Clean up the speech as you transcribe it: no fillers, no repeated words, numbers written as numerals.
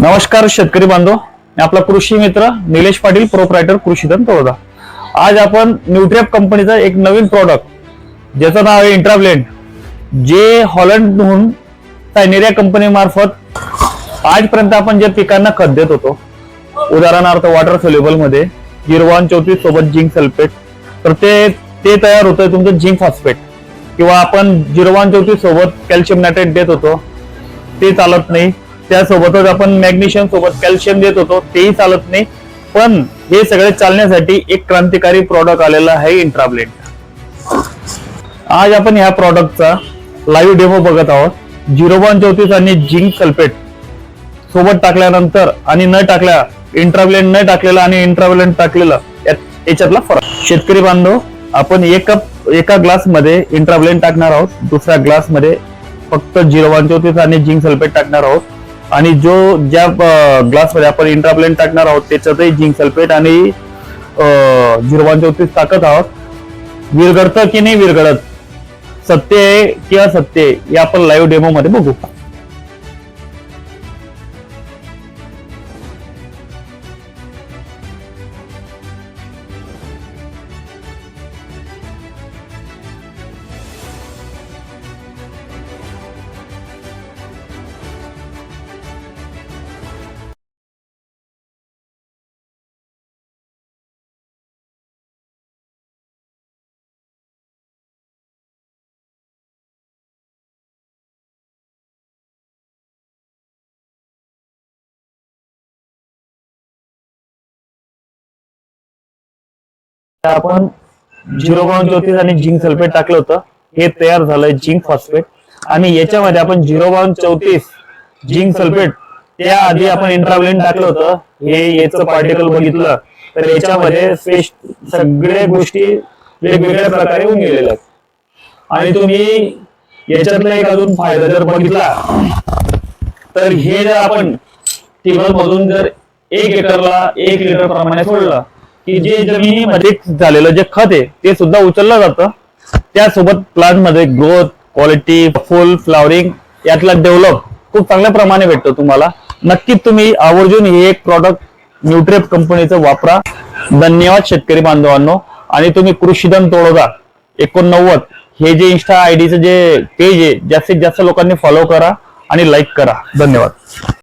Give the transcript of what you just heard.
नमस्कार शेतकरी बांधव, मी आपला कृषी मित्र निलेश पाटील, प्रोप्रायटर कृषीधन तळोदा। आज आपण न्यूट्रेप कंपनीचा एक नवीन प्रॉडक्ट ज्याचं नाव आहे इंट्राब्लेंड, जे हॉलंडहून सायनेरिया कंपनी मार्फत आजपर्यंत आपण जे पिकांना खत देत होतो, उदाहरणार्थ वॉटर सोल्युबल मध्ये जिरवान 34 सोबत झिंक सल्फेट, तर ते तयार होतंय तुमचं झिंक फॉस्फेट, किंवा आपण जिरवान 34 सोबत कॅल्शियम नायट्रेट देत होतो ते चालत नाही। त्यासोबतच आपण मॅग्नेशियम सोबत कॅल्शियम देत होतो तेही चालत नाही। पण हे सगळे चालण्यासाठी एक क्रांतिकारी प्रॉडक्ट आलेला आहे इंट्राब्लेंड। आज आपण ह्या प्रॉडक्टचा लाईव्ह डेमो बघत आहोत। जिरवान 34 आणि झिंक सल्फेट सोबत टाकल्यानंतर आणि न टाकल्या, इंट्राब्लेंड न टाकलेला आणि इंट्राब्लेंड टाकलेला याच्यातला फरक। शेतकरी बांधव, आपण एका ग्लास मध्ये इंट्राब्लेंड टाकणार आहोत, दुसऱ्या ग्लास मध्ये फक्त जिरवान 34 आणि झिंक सल्फेट टाकणार आहोत, आणि ज्या ग्लास मध्ये आपण इंट्राब्लेंड टाकणार आहोत त्याच्यातही झिंक सल्फेट आणि जिरवान 34 टाकत आहोत। विरघडतं की नाही विरघडत, सत्य आहे की असत्य आहे, हे आपण लाईव्ह डेमो मध्ये बघू। आपण जिरवान 34 आणि झिंक सल्फेट टाकलं होतं, हे तयार झालंय झिंक फॉस्फेट। आणि याच्यामध्ये आपण जिरवान 34 झिंक सल्फेट त्याआधी आपण इंट्राब्लेंड टाकलं होतं, हे याचं पार्टिकल बघितलं तर याच्यामध्ये सगळ्या गोष्टी वेगवेगळ्या प्रकारे होऊन गेलेल्या आहेत। आणि तुम्ही याच्यातला एक अजून फायदा जर बघितला तर हे जर आपण टेबल मधून जर 1 एकरला 1 लिटर प्रमाणे सोडलं की जे जमिनीमध्ये झालेलं जे खत आहे ते सुद्धा उचललं जातं। त्यासोबत प्लांट मध्ये ग्रोथ, क्वालिटी, फुल फ्लावरिंग यातला डेव्हलप खूप चांगल्या प्रमाणे भेटतो तुम्हाला। नक्कीच तुम्ही आवर्जून हे एक प्रॉडक्ट न्यूट्रेप कंपनीचं वापरा। धन्यवाद शेतकरी बांधवांनो। आणि तुम्ही कृषीधन तळोदा 89 हे जे इंस्टा आयडीचं जे पेज आहे, जास्तीत जास्त लोकांनी फॉलो करा आणि लाईक करा। धन्यवाद।